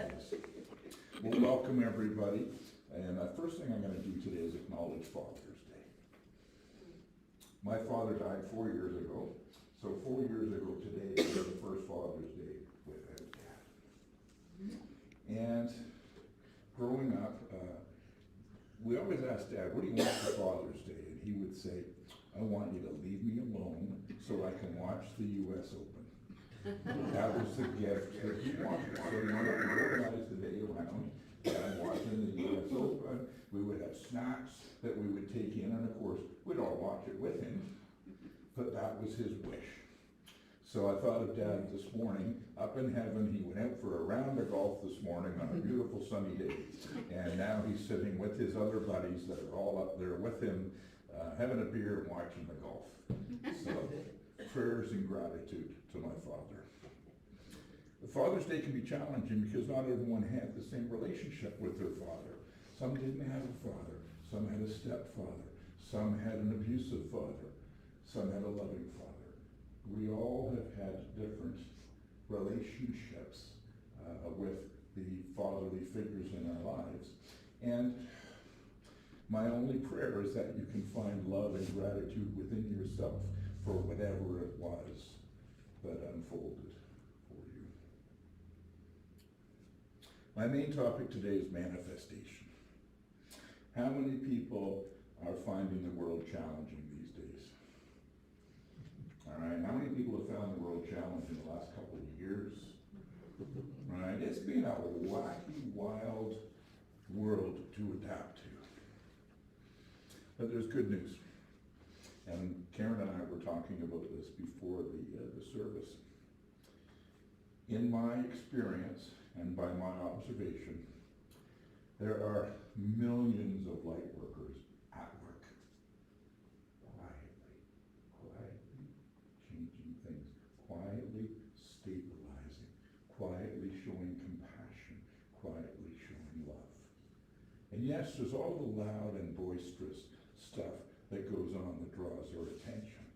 dads. Well, welcome everybody. And first thing I'm going to do today is acknowledge Father's Day. My father died 4 years ago. So 4 years ago today was the first Father's Day without Dad. And growing up, we always asked Dad, what do you want for Father's Day? And he would say, I want you to leave me alone so I can watch the U.S. Open. That was the gift that he wanted. So we wanted to organize the day around Dad watching the U.S. Open. We would have snacks that we would take in, and of course, we'd all watch it with him. But that was his wish. So I thought of Dad this morning, up in heaven. He went out for a round of golf this morning on a beautiful sunny day. And now he's sitting with his other buddies that are all up there with him, having a beer and watching the golf. So prayers and gratitude to my father. The Father's Day can be challenging because not everyone had the same relationship with their father. Some didn't have a father. Some had a stepfather. Some had an abusive father. Some had a loving father. We all have had different relationships with the fatherly figures in our lives. And my only prayer is that you can find love and gratitude within yourself for whatever it was that unfolded for you. My main topic today is manifestation. How many people are finding the world challenging these days? All right, how many people have found the world challenging in the last couple of years? Right, it's been a wacky, wild world to adapt to. But there's good news. And Karen and I were talking about this before the service. In my experience and by my observation, there are millions of light workers at work, quietly changing things, quietly stabilizing, quietly showing compassion, quietly showing love. And yes, there's all the loud and boisterous stuff that goes on that draws our attention.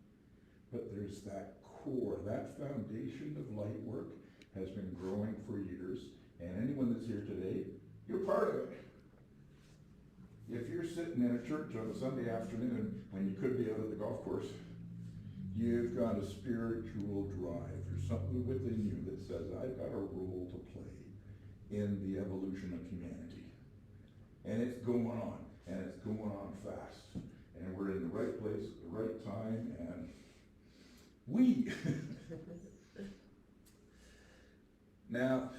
But there's that core, that foundation of light work has been growing for years, and anyone that's here today, you're part of it. If you're sitting in a church on a Sunday afternoon when you could be out at the golf course, you've got a spiritual drive. There's something within you that says, I've got a role to play in the evolution of humanity. And it's going on, and it's going on fast. And we're in the right place at the right time, and we. Now,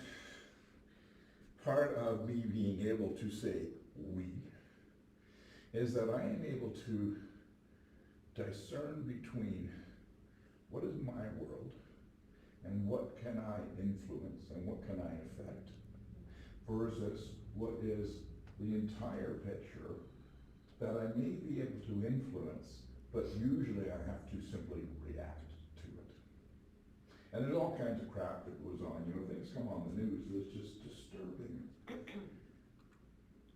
part of me being able to say we is that I am able to discern between what is my world and what can I influence and what can I affect versus what is the entire picture that I may be able to influence, but usually I have to simply react to it. And there's all kinds of crap that goes on. You know, things come on the news that's just disturbing.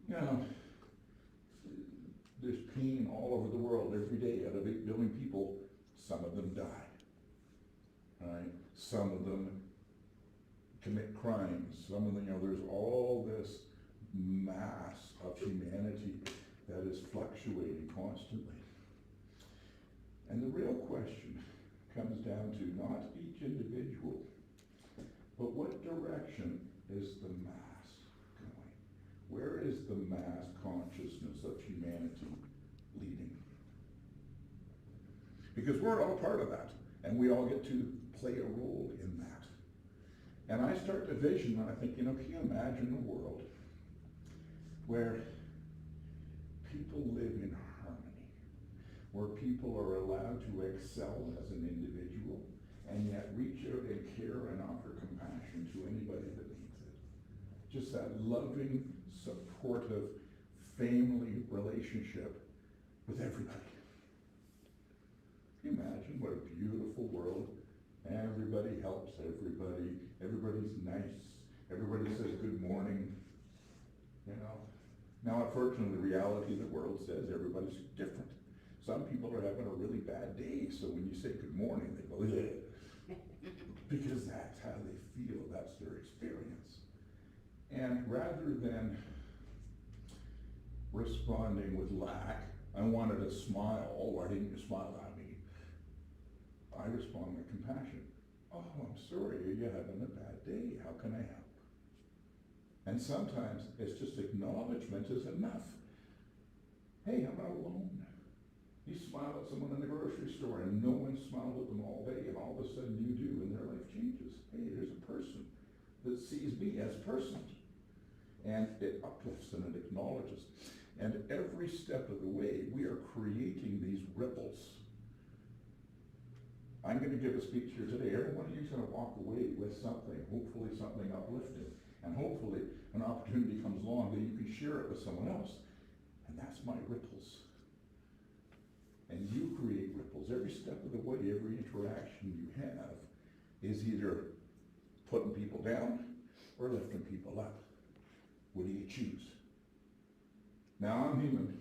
You know, there's pain all over the world every day. Out of 8 billion people, some of them die. Right? Some of them commit crimes. Some of them, you know, there's all this mass of humanity that is fluctuating constantly. And the real question comes down to not each individual, but what direction is the mass going? Where is the mass consciousness of humanity leading? Because we're all part of that, and we all get to play a role in that. And I start to vision, and I think, you know, can you imagine a world where people live in harmony, where people are allowed to excel as an individual, and yet reach out and care and offer compassion to anybody that needs it. Just that loving, supportive, family relationship with everybody. Can you imagine what a beautiful world? Everybody helps everybody, everybody's nice, everybody says good morning, you know. Now, unfortunately, the reality of the world says everybody's different. Some people are having a really bad day, so when you say good morning, they go, yeah. Because that's how they feel, that's their experience. And rather than responding with lack, I wanted a smile. Why didn't you smile at me? I respond with compassion. Oh, I'm sorry, you're having a bad day. How can I help? And sometimes it's just acknowledgement is enough. Hey, I'm not alone. You smile at someone in the grocery store and no one smiled at them all day, and all of a sudden you do, and their life changes. Hey, there's a person that sees me as a person. And it uplifts and it acknowledges. And every step of the way, we are creating these ripples. I'm going to give a speech here today. Every one of you is going to walk away with something, hopefully something uplifting. And hopefully an opportunity comes along that you can share it with someone else. And that's my ripples. And you create ripples. Every step of the way, every interaction you have is either putting people down or lifting people up. What do you choose? Now I'm human.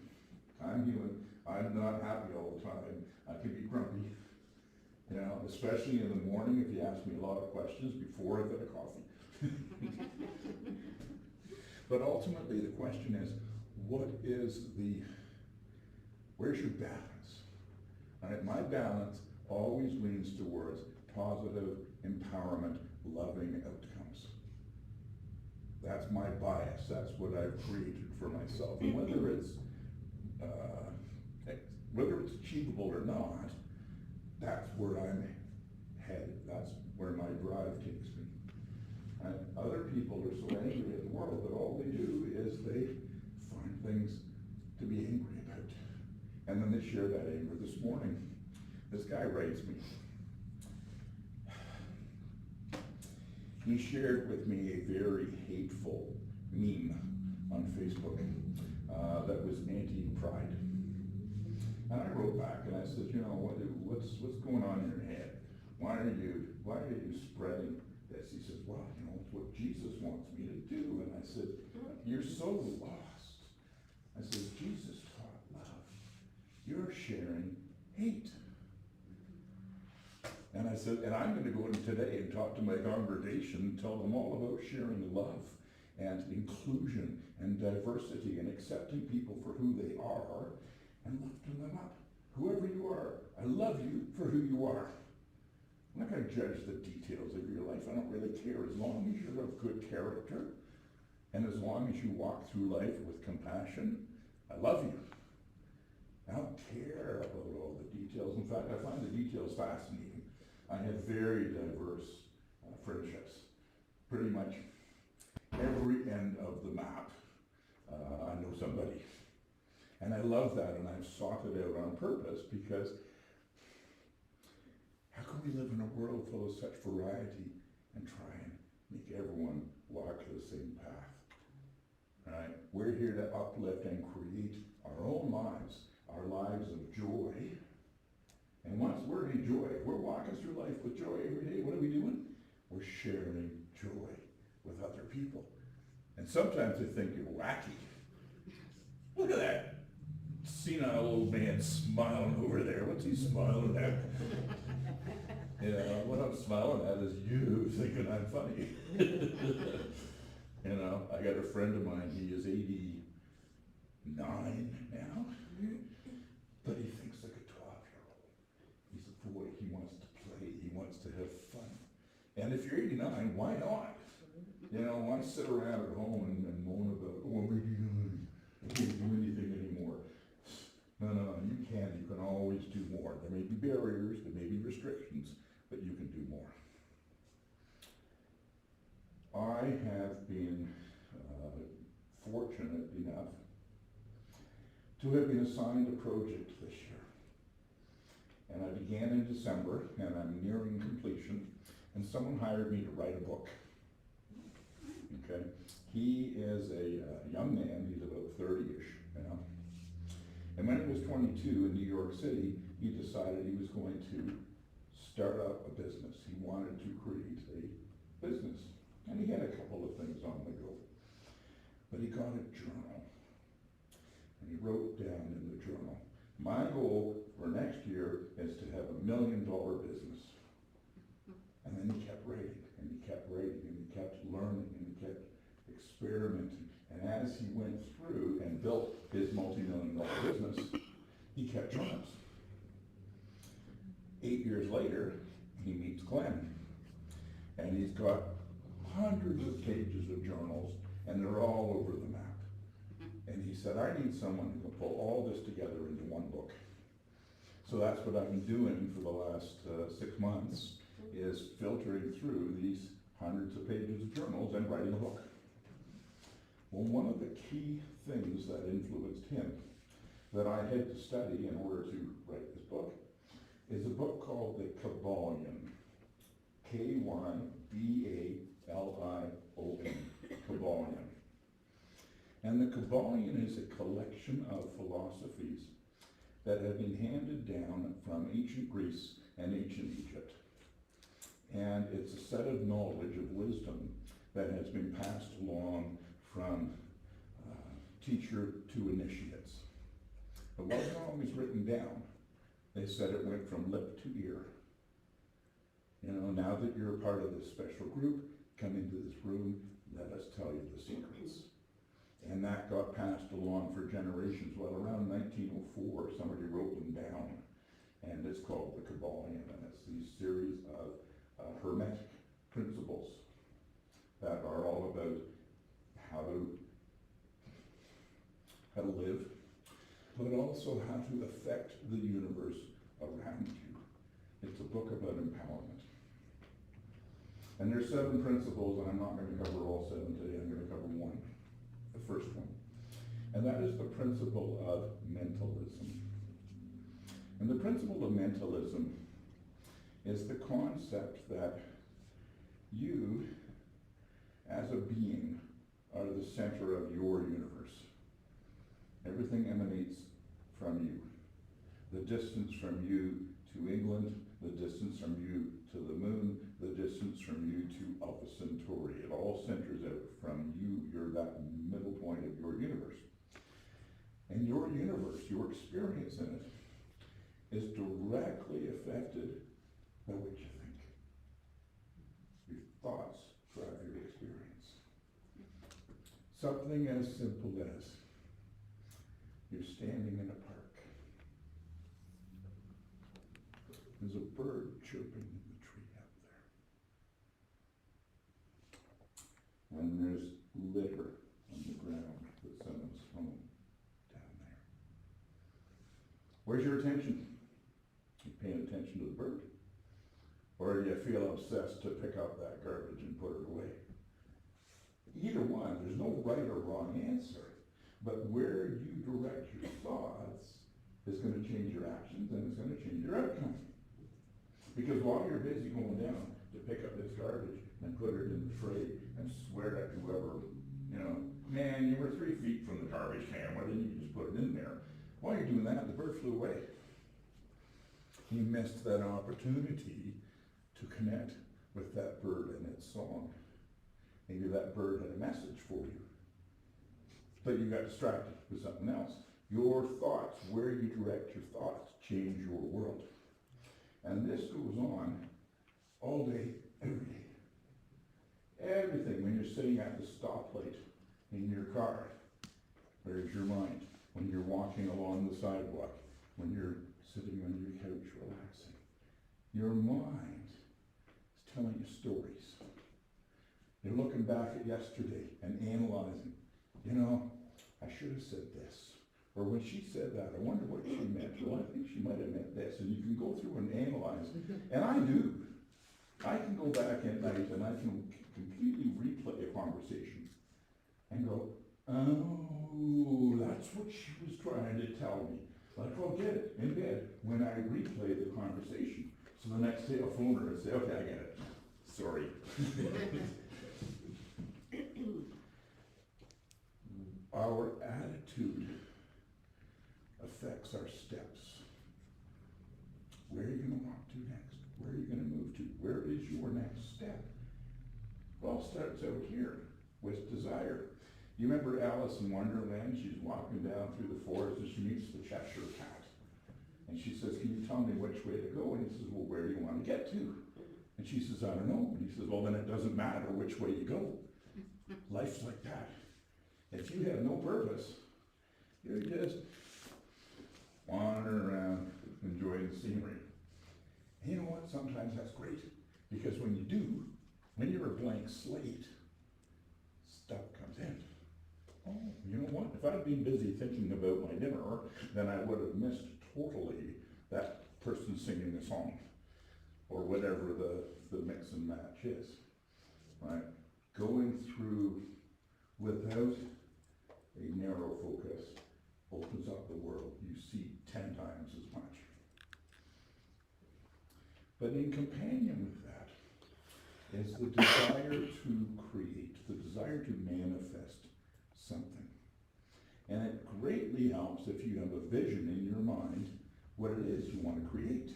I'm not happy all the time. I can be grumpy. You know, especially in the morning if you ask me a lot of questions before I've had a coffee. But ultimately the question is, where's your balance? All right, my balance always leans towards positive, empowerment, loving outcomes. That's my bias. That's what I've created for myself. And whether it's achievable or not, that's where I'm headed. That's where my drive takes me. And other people are so angry at the world that all they do is they find things to be angry about. And then they share that anger. This morning, this guy writes me. He shared with me a very hateful meme on Facebook that was anti-pride. And I wrote back and I said, you know, what's going on in your head? Why are you spreading this? He says, well, you know, it's what Jesus wants me to do. And I said, you're so lost. I said, Jesus taught love. You're sharing hate. And I said, and I'm going to go in today and talk to my congregation and tell them all about sharing love and inclusion and diversity and accepting people for who they are and lifting them up. Whoever you are, I love you for who you are. I'm not going to judge the details of your life. I don't really care. As long as you're of good character and as long as you walk through life with compassion, I love you. I don't care about all the details. In fact, I find the details fascinating. I have very diverse friendships. Pretty much every end of the map, I know somebody. And I love that, and I've sought it out on purpose because how can we live in a world full of such variety and try and make everyone walk the same path? Right? We're here to uplift and create our own lives, our lives of joy. And once we're in joy, if we're walking through life with joy every day, what are we doing? We're sharing joy with other people. And sometimes they think you're wacky. Look at that senile old man smiling over there. What's he smiling at? What I'm smiling at is you thinking I'm funny. I got a friend of mine, he is 89 now, but he thinks like a 12-year-old. He's a boy, he wants to play, he wants to have fun. And if you're 89, why not? Why sit around at home and moan about, oh, I can't do anything anymore. No, you can. You can always do more. There may be barriers, there may be restrictions, but you can do more. I have been fortunate enough to have been assigned a project this year. And I began in December, and I'm nearing completion, and someone hired me to write a book. Okay? He is a young man, he's about 30-ish now. And when he was 22 in New York City, he decided he was going to start up a business. He wanted to create a business. And he had a couple of things on the go. But he got a journal. And he wrote down in the journal, my goal for next year is to have $1 million business. And then he kept writing, and he kept writing, and he kept learning, and he kept experimenting. And as he went through and built his multi-million-dollar business, he kept journals. 8 years later, he meets Glenn. And he's got hundreds of pages of journals, and they're all over the map. And he said, I need someone who can pull all this together into one book. So that's what I've been doing for the last 6 months, is filtering through these hundreds of pages of journals and writing a book. Well, one of the key things that influenced him, that I had to study in order to write this book, is a book called The Kabbalion. K-Y-B-A-L-I-O-N. Kabbalion. And the Kabbalion is a collection of philosophies that have been handed down from ancient Greece and ancient Egypt. And it's a set of knowledge, of wisdom, that has been passed along from teacher to initiates. It wasn't always written down. They said it went from lip to ear. You know, now that you're a part of this special group, come into this room, let us tell you the secrets. And that got passed along for generations. Well, around 1904, somebody wrote them down, and it's called the Kabbalion, and it's these series of hermetic principles that are all about how to live, but also how to affect the universe around you. It's a book about empowerment. And there's 7 principles, and I'm not going to cover all 7 today. I'm going to cover one. The first one, and that is the principle of mentalism. And the principle of mentalism is the concept that you, as a being, are the center of your universe. Everything emanates from you. The distance from you to England, the distance from you to the moon, the distance from you to Alpha Centauri. It all centers out from you. You're that middle point of your universe. And your universe, your experience in it, is directly affected by what you think. Your thoughts drive your experience. Something as simple as you're standing in a park. There's a bird chirping in the tree up there. And there's litter on the ground that someone's thrown down there. Where's your attention? You paying attention to the bird? Or do you feel obsessed to pick up that garbage and put it away? Either one, there's no right or wrong answer. But where you direct your thoughts is going to change your actions, and it's going to change your outcome. Because while you're busy going down to pick up this garbage and put it in the tray and swear at whoever, you know, man, you were 3 feet from the garbage can, why didn't you just put it in there? While you're doing that, the bird flew away. You missed that opportunity to connect with that bird and its song. Maybe that bird had a message for you, but you got distracted with something else. Your thoughts, where you direct your thoughts, change your world. And this goes on all day, every day. Everything, when you're sitting at the stoplight in your car, where's your mind? When you're walking along the sidewalk, when you're sitting on your couch relaxing, your mind is telling you stories. You're looking back at yesterday and analyzing. You know, I should have said this. Or when she said that, I wonder what she meant. Well, I think she might have meant this. And you can go through and analyze. And I do. I can go back at night and I can completely replay a conversation and go, oh, that's what she was trying to tell me. Like, I'll get it in bed when I replay the conversation. So the next day I'll phone her and say, okay, I get it. Sorry. Our attitude affects our steps. Where are you going to walk to next? Where are you going to move to? Where is your next step? It all starts out here with desire. You remember Alice in Wonderland? She's walking down through the forest and she meets the Cheshire Cat. And she says, can you tell me which way to go? And he says, well, where do you want to get to? And she says, I don't know. And he says, well, then it doesn't matter which way you go. Life's like that. If you have no purpose, you're just wandering around, enjoying the scenery. And you know what? Sometimes that's great. Because when you do, when you're a blank slate, stuff comes in. Oh, you know what? If I'd been busy thinking about my dinner, then I would have missed totally that person singing a song, or whatever the mix and match is, right? Going through without a narrow focus opens up the world. You see 10 times as much. But in companion with that is the desire to create, the desire to manifest something. And it greatly helps if you have a vision in your mind what it is you want to create.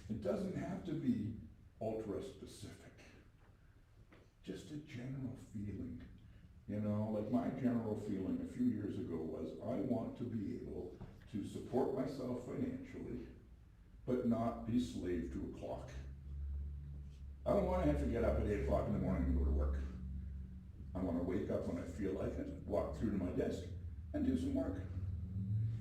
It doesn't have to be ultra specific, just a general feeling. You know, like my general feeling a few years ago was I want to be able to support myself financially, but not be slave to a clock. I don't want to have to get up at 8 o'clock in the morning and go to work. I want to wake up when I feel like it, walk through to my desk, and do some work.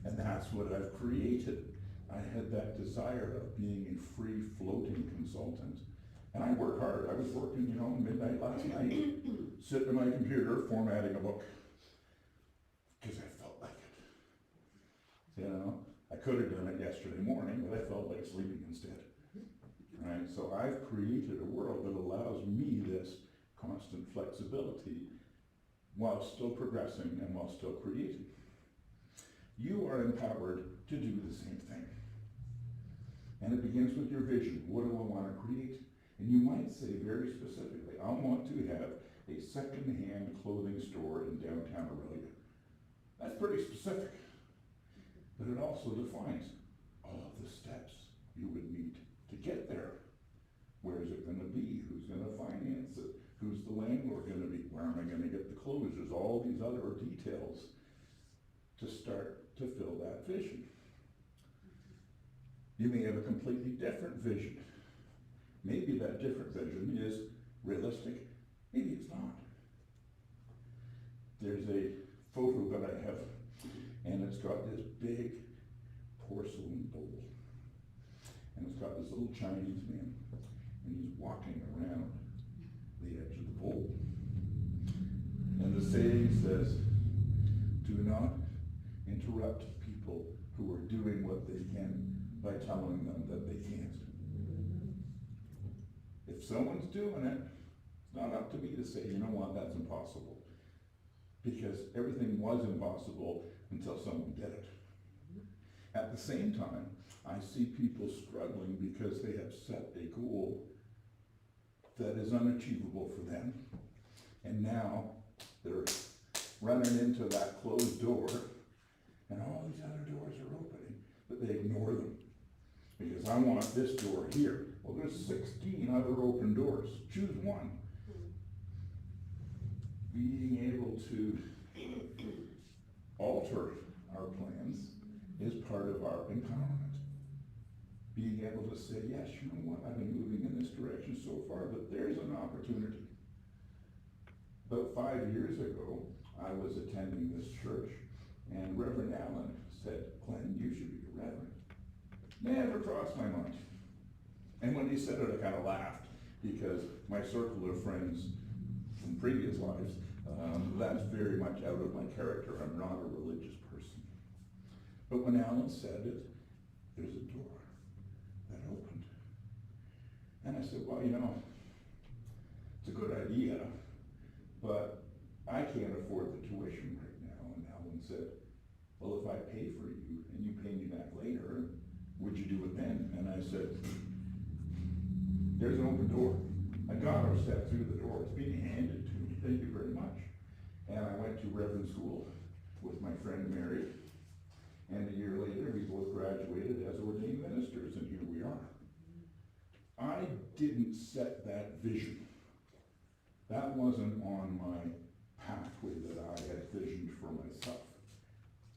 And that's what I've created. I had that desire of being a free-floating consultant. And I work hard. I was working, midnight last night, sitting at my computer, formatting a book. Because I felt like it. I could have done it yesterday morning, but I felt like sleeping instead. Right? So I've created a world that allows me this constant flexibility while still progressing and while still creating. You are empowered to do the same thing. And it begins with your vision. What do I want to create? And you might say very specifically, I want to have a second-hand clothing store in downtown Orillia. That's pretty specific. But it also defines all of the steps you would need to get there. Where is it going to be? Who's going to finance it? Who's the landlord going to be? Where am I going to get the clothes? There's all these other details to start to fill that vision. You may have a completely different vision. Maybe that different vision is realistic. Maybe it's not. There's a photo that I have, and it's got this big porcelain bowl. And it's got this little Chinese man, and he's walking around the edge of the bowl. And the saying says, do not interrupt people who are doing what they can by telling them that they can't. If someone's doing it, it's not up to me to say, you know what, that's impossible. Because everything was impossible until someone did it. At the same time, I see people struggling because they have set a goal that is unachievable for them. And now they're running into that closed door, and all these other doors are opening, but they ignore them. Because I want this door here. Well, there's 16 other open doors. Choose one. Being able to alter our plans is part of our empowerment. Being able to say, yes, you know what, I've been moving in this direction so far, but there's an opportunity. About 5 years ago, I was attending this church, and Reverend Allen said, Glenn, you should be a reverend. Never crossed my mind. And when he said it, I kind of laughed, because my circle of friends from previous lives, that's very much out of my character. I'm not a religious person. But when Alan said it, there's a door that opened. And I said, well, it's a good idea, but I can't afford the tuition right now. And Alan said, well, if I pay for you and you pay me back later, would you do it then? And I said, there's an open door. I got to step through the door. It's being handed to me. Thank you very much. And I went to Reverend school with my friend Mary. And a year later, we both graduated as ordained ministers, and here we are. I didn't set that vision. That wasn't on my pathway that I had visioned for myself.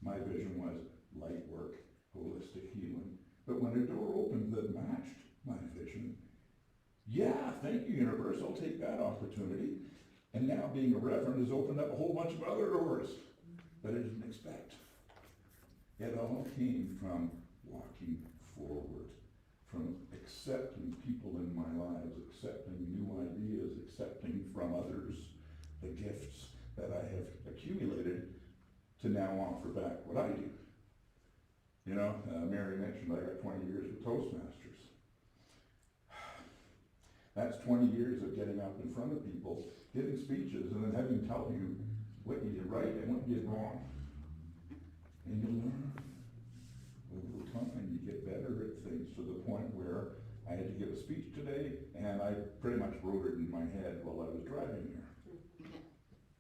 My vision was light work, holistic healing. But when a door opened that matched my vision, yeah, thank you, universe, I'll take that opportunity. And now being a reverend has opened up a whole bunch of other doors that I didn't expect. It all came from walking forward, from accepting people in my lives, accepting new ideas, accepting from others the gifts that I have accumulated to now offer back what I do. You know, Mary mentioned I got 20 years with Toastmasters. That's 20 years of getting up in front of people, giving speeches, and then having them tell you what you did right and what you did wrong. And you learn. Over time, you get better at things to the point where I had to give a speech today, and I pretty much wrote it in my head while I was driving here.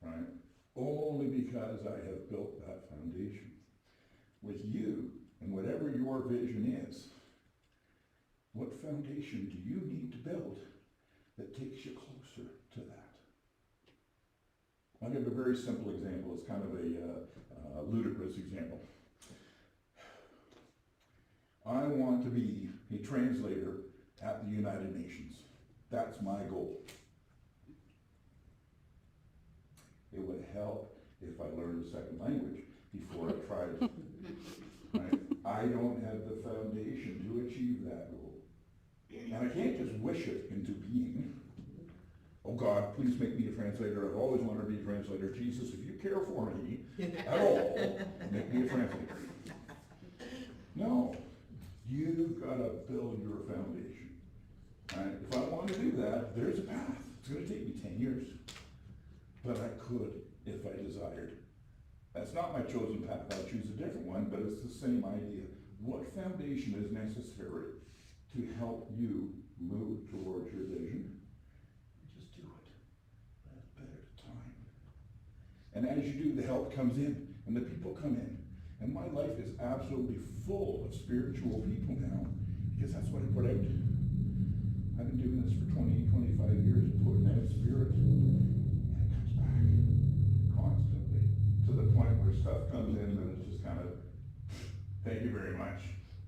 Right? Only because I have built that foundation. With you, and whatever your vision is, what foundation do you need to build that takes you closer to that? I'll give a very simple example. It's kind of a ludicrous example. I want to be a translator at the United Nations. That's my goal. It would help if I learned a second language before I tried. Right? I don't have the foundation to achieve that goal. And I can't just wish it into being. Oh God, please make me a translator. I've always wanted to be a translator. Jesus, if you care for me at all, make me a translator. No. You've got to build your foundation. Right? If I want to do that, there's a path. It's going to take me 10 years. But I could if I desired. That's not my chosen path. I'll choose a different one, but it's the same idea. What foundation is necessary to help you move towards your vision? Just do it. One bit at a time. And as you do, the help comes in, and the people come in. And my life is absolutely full of spiritual people now, because that's what I put out. I've been doing this for 20, 25 years, putting out spirit. And it comes back constantly, to the point where stuff comes in and it's just kind of, thank you very much.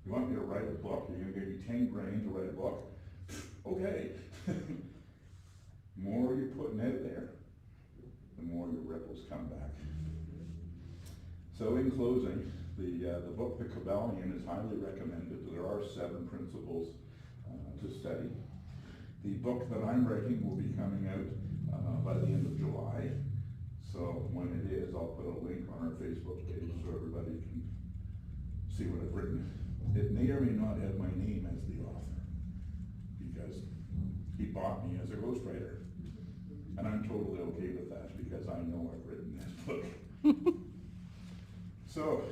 You want me to write a book? You're going to give me 10 grand to write a book? Okay. The more you're putting out there, the more your ripples come back. So in closing, the book, The Kabbalion, is highly recommended. There are 7 principles to study. The book that I'm writing will be coming out by the end of July. So when it is, I'll put a link on our Facebook page so everybody can see what I've written. It may or may not have my name as the author, because he bought me as a ghostwriter. And I'm totally okay with that, because I know I've written this book. So,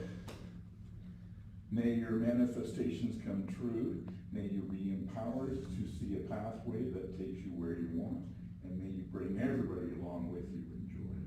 may your manifestations come true. May you be empowered to see a pathway that takes you where you want. And may you bring everybody along with you in joy.